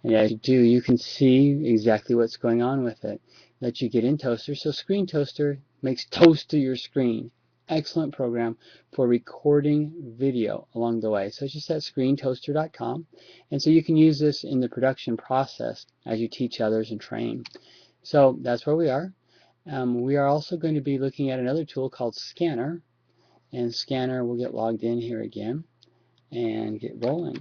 And as you do, you can see exactly what's going on with it. Let you get in Toaster. So Screen Toaster makes toast to your screen. Excellent program for recording video along the way. So it's just at screentoaster.com. And so you can use this in the production process as you teach others and train. So that's where we are. We are also going to be looking at another tool called Scanner. And Scanner will get logged in here again and get rolling.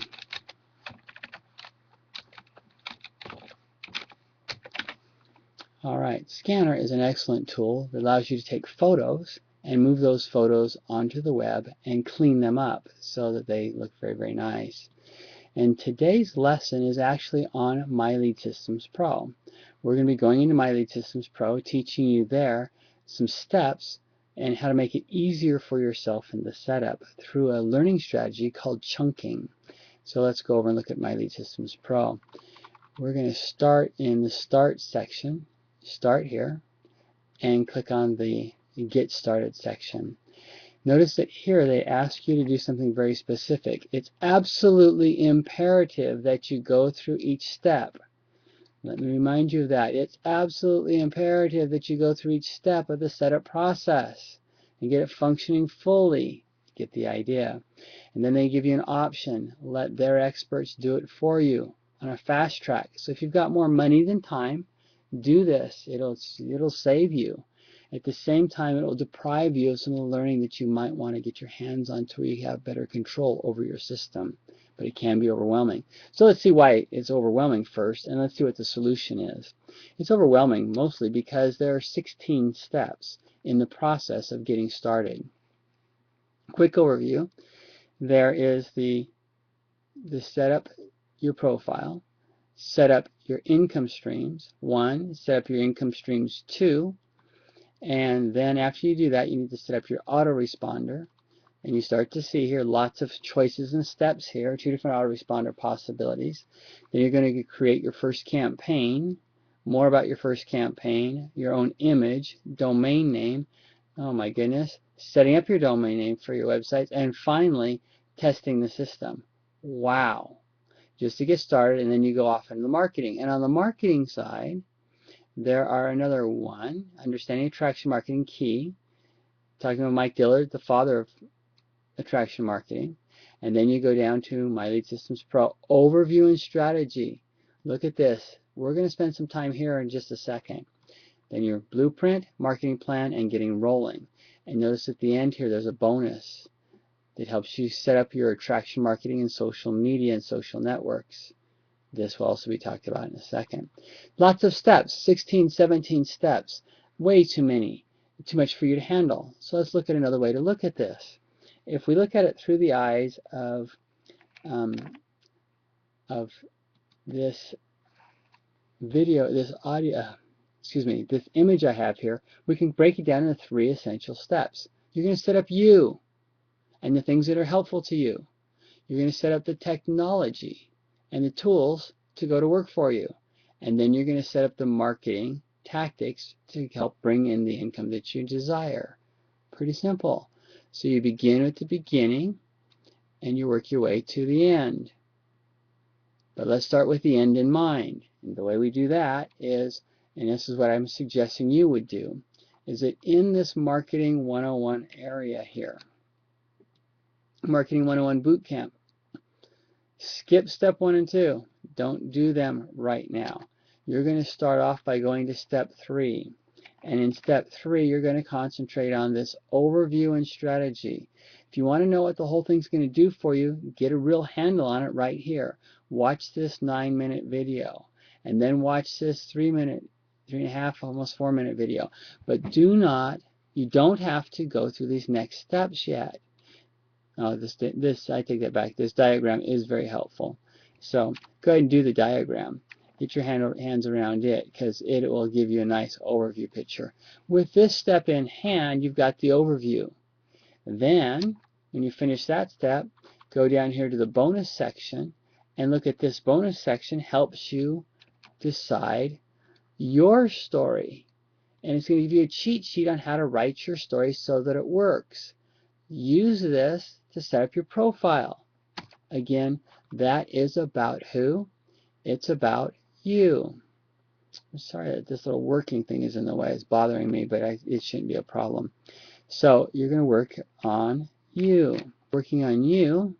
Alright, Scanner is an excellent tool that allows you to take photos and move those photos onto the web and clean them up so that they look very, very nice. And today's lesson is actually on MyLead Systems Pro. We're going to be going into MyLead Systems Pro, teaching you there some steps and how to make it easier for yourself in the setup through a learning strategy called Chunking. So let's go over and look at MyLead Systems Pro. We're going to start in the Start section. Start here and click on the Get Started section. Notice that here they ask you to do something very specific. It's absolutely imperative that you go through each step. Let me remind you of that. It's absolutely imperative that you go through each step of the setup process and get it functioning fully. Get the idea. And then they give you an option. Let their experts do it for you on a fast track. So if you've got more money than time, do this. It'll save you. At the same time, it will deprive you of some of the learning that you might want to get your hands on to where you have better control over your system. But it can be overwhelming. So let's see why it's overwhelming first, and let's see what the solution is. It's overwhelming mostly because there are 16 steps in the process of getting started. Quick overview. There is the set up your profile, set up your income streams, 1, set up your income streams, 2, and then after you do that, you need to set up your autoresponder. And you start to see here lots of choices and steps here, 2 different autoresponder possibilities. Then you're going to create your first campaign, more about your first campaign, your own image, domain name, oh my goodness, setting up your domain name for your websites, and finally, testing the system. Wow. Just to get started, and then you go off into the marketing. And on the marketing side, there are another 1, Understanding Attraction Marketing Key, talking about Mike Dillard, the father of attraction marketing. And then you go down to MyLead Systems Pro, Overview and Strategy. Look at this. We're going to spend some time here in just a second. Then your blueprint, marketing plan, and getting rolling. And notice at the end here, there's a bonus that helps you set up your attraction marketing in social media and social networks. This will also be talked about in a second. Lots of steps, 16, 17 steps. Way too many. Too much for you to handle. So let's look at another way to look at this. If we look at it through the eyes of this video, this audio, this image I have here, we can break it down into 3 essential steps. You're going to set up you and the things that are helpful to you. You're going to set up the technology and the tools to go to work for you. And then you're going to set up the marketing tactics to help bring in the income that you desire. Pretty simple. So you begin at the beginning and you work your way to the end. But let's start with the end in mind. And the way we do that is, and this is what I'm suggesting you would do, is that in this Marketing 101 area here, Marketing 101 Bootcamp, skip step 1 and 2. Don't do them right now. You're going to start off by going to step 3. And in step 3, you're going to concentrate on this overview and strategy. If you want to know what the whole thing's going to do for you, get a real handle on it right here. Watch this 9-minute video. And then watch this 3-minute, 3.5, almost 4-minute video. But you don't have to go through these next steps yet. I take that back. This diagram is very helpful. So go ahead and do the diagram. Get your hands around it because it will give you a nice overview picture. With this step in hand, you've got the overview. Then, when you finish that step, go down here to the bonus section and look at this bonus section helps you decide your story. And it's going to give you a cheat sheet on how to write your story so that it works. Use this to set up your profile. Again, that is about who? It's about you. I'm sorry that this little working thing is in the way. It's bothering me, but it shouldn't be a problem. So you're going to work on you. Working on you,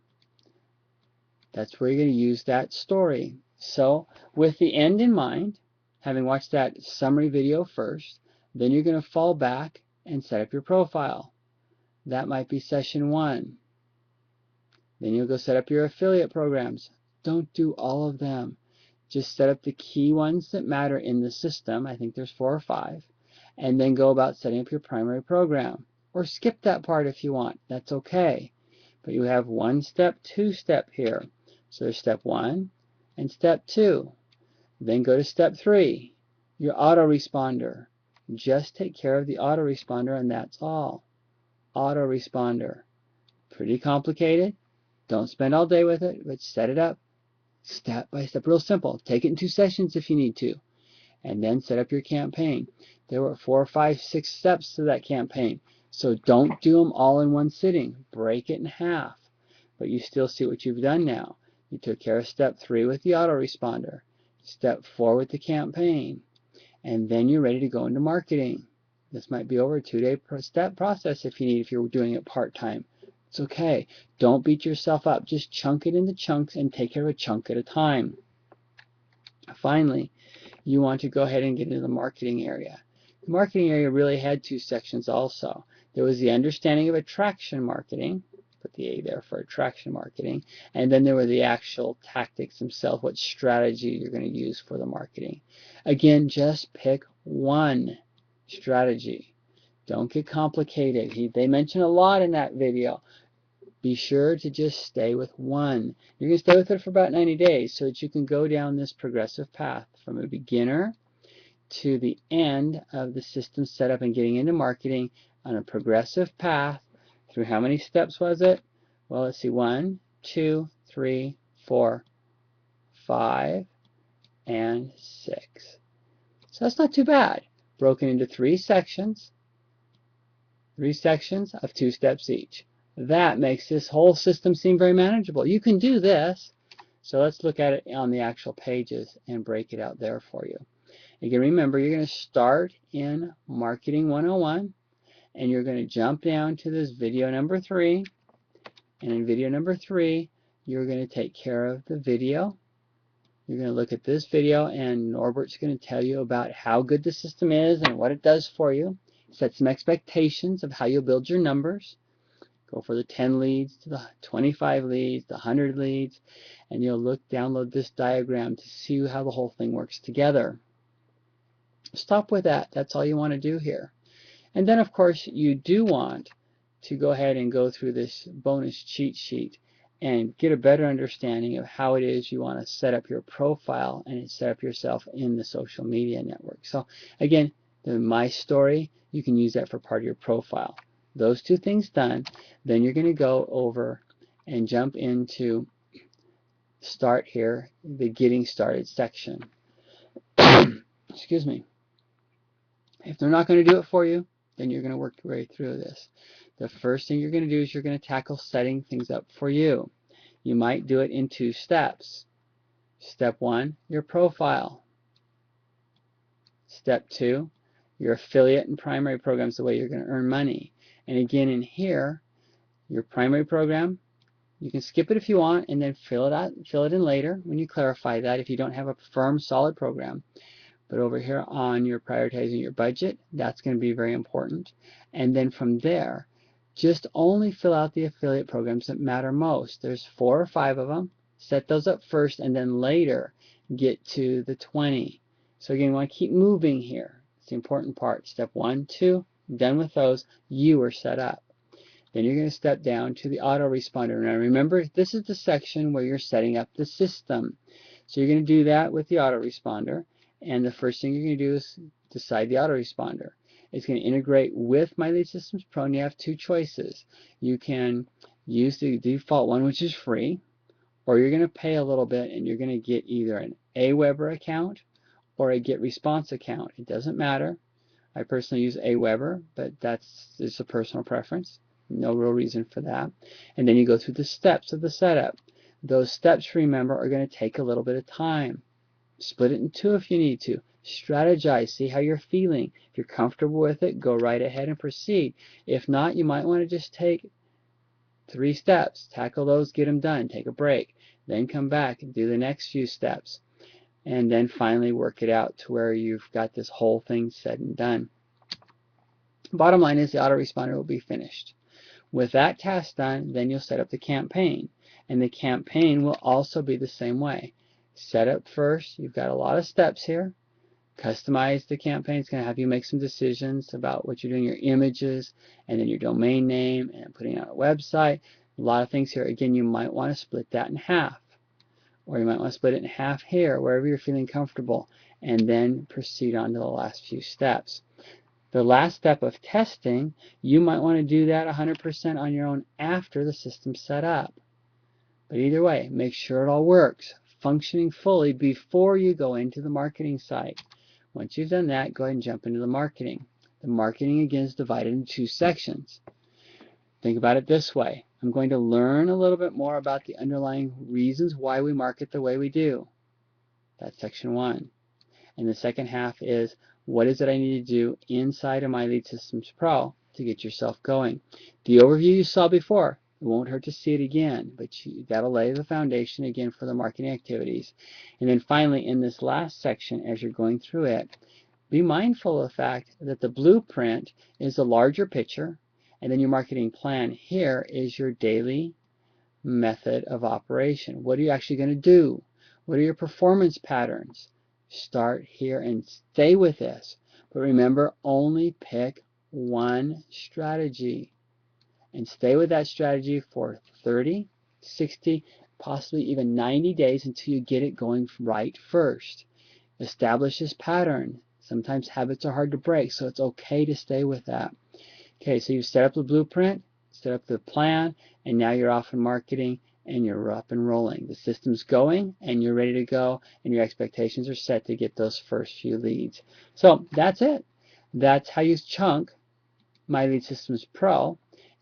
that's where you're going to use that story. So with the end in mind, having watched that summary video first, then you're going to fall back and set up your profile. That might be session 1. Then you'll go set up your affiliate programs. Don't do all of them. Just set up the key ones that matter in the system. I think there's 4 or 5. And then go about setting up your primary program. Or skip that part if you want. That's okay. But you have 1 step, 2 step here. So there's step 1 and step 2. Then go to step 3, your autoresponder. Just take care of the autoresponder and that's all. Autoresponder. Pretty complicated. Don't spend all day with it, but set it up step by step, real simple. Take it in 2 sessions if you need to, and then set up your campaign. There were 4, 5, 6 steps to that campaign, so don't do them all in one sitting. Break it in half, but you still see what you've done now. You took care of step 3 with the autoresponder, step 4 with the campaign, and then you're ready to go into marketing. This might be over a 2-day step process if you're doing it part-time. It's okay. Don't beat yourself up. Just chunk it into chunks and take care of a chunk at a time. Finally, you want to go ahead and get into the marketing area. The marketing area really had 2 sections also. There was the understanding of attraction marketing. Put the A there for attraction marketing. And then there were the actual tactics themselves, what strategy you're going to use for the marketing. Again, just pick one strategy. Don't get complicated. They mentioned a lot in that video. Be sure to just stay with one. You're going to stay with it for about 90 days so that you can go down this progressive path from a beginner to the end of the system setup and getting into marketing on a progressive path through how many steps was it? Well, let's see. 1, 2, 3, 4, 5, and 6. So that's not too bad. Broken into 3 sections. 3 sections of 2 steps each. That makes this whole system seem very manageable. You can do this. So let's look at it on the actual pages and break it out there for you. Again, remember, you're going to start in Marketing 101, and you're going to jump down to this video number 3. And in video number 3, you're going to take care of the video. You're going to look at this video, and Norbert's going to tell you about how good the system is and what it does for you. Set some expectations of how you'll build your numbers. Go for the 10 leads to the 25 leads, the 100 leads, and you'll download this diagram to see how the whole thing works together. Stop with that. That's all you want to do here. And then, of course, you do want to go ahead and go through this bonus cheat sheet and get a better understanding of how it is you want to set up your profile and set up yourself in the social media network. So again, the My Story, you can use that for part of your profile. Those 2 things done, then you're going to go over and jump into Start here, the Getting Started section. Excuse me. If they're not going to do it for you, then you're going to work your way through this. The first thing you're going to do is you're going to tackle setting things up for you. You might do it in 2 steps. Step 1, your profile. Step 2, your affiliate and primary programs, the way you're going to earn money. And again, in here, your primary program, you can skip it if you want and then fill it in later when you clarify that if you don't have a firm, solid program. But over here on your prioritizing your budget, that's going to be very important. And then from there, just only fill out the affiliate programs that matter most. There's 4 or 5 of them. Set those up first and then later get to the 20. So again, you want to keep moving here. It's the important part. Step 1, 2, done with those, you are set up. Then you're going to step down to the autoresponder. Now remember, this is the section where you're setting up the system. So you're going to do that with the autoresponder. And the first thing you're going to do is decide the autoresponder. It's going to integrate with My Lead Systems Pro, and you have 2 choices. You can use the default one, which is free, or you're going to pay a little bit and you're going to get either an Aweber account or a Get Response account. It doesn't matter. I personally use Aweber, but it's a personal preference. No real reason for that. And then you go through the steps of the setup. Those steps, remember, are going to take a little bit of time. Split it in two if you need to. Strategize. See how you're feeling. If you're comfortable with it, go right ahead and proceed. If not, you might want to just take 3 steps. Tackle those, get them done. Take a break. Then come back and do the next few steps. And then finally work it out to where you've got this whole thing said and done. Bottom line is the autoresponder will be finished. With that task done, then you'll set up the campaign. And the campaign will also be the same way. Set up first. You've got a lot of steps here. Customize the campaign. It's going to have you make some decisions about what you're doing, your images, and then your domain name, and putting out a website. A lot of things here. Again, you might want to split that in half. Or you might want to split it in half here, wherever you're feeling comfortable, and then proceed on to the last few steps. The last step of testing, you might want to do that 100% on your own after the system's set up. But either way, make sure it all works, functioning fully before you go into the marketing site. Once you've done that, go ahead and jump into the marketing. The marketing, again, is divided into 2 sections. Think about it this way. I'm going to learn a little bit more about the underlying reasons why we market the way we do. That's section 1. And the second half is, what is it I need to do inside of My Lead Systems Pro to get yourself going? The overview you saw before, it won't hurt to see it again, but that'll lay the foundation again for the marketing activities. And then finally, in this last section, as you're going through it, be mindful of the fact that the blueprint is a larger picture, and then your marketing plan here is your daily method of operation. What are you actually going to do? What are your performance patterns? Start here and stay with this. But remember, only pick one strategy. And stay with that strategy for 30, 60, possibly even 90 days until you get it going right first. Establish this pattern. Sometimes habits are hard to break, so it's okay to stay with that. Okay, so you've set up the blueprint, set up the plan, and now you're off in marketing and you're up and rolling. The system's going and you're ready to go, and your expectations are set to get those first few leads. So that's it. That's how you chunk My Lead Systems Pro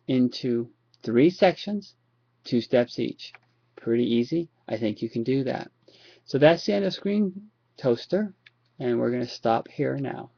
into 3 sections, 2 steps each. Pretty easy. I think you can do that. So that's the end of Screen Toaster, and we're going to stop here now.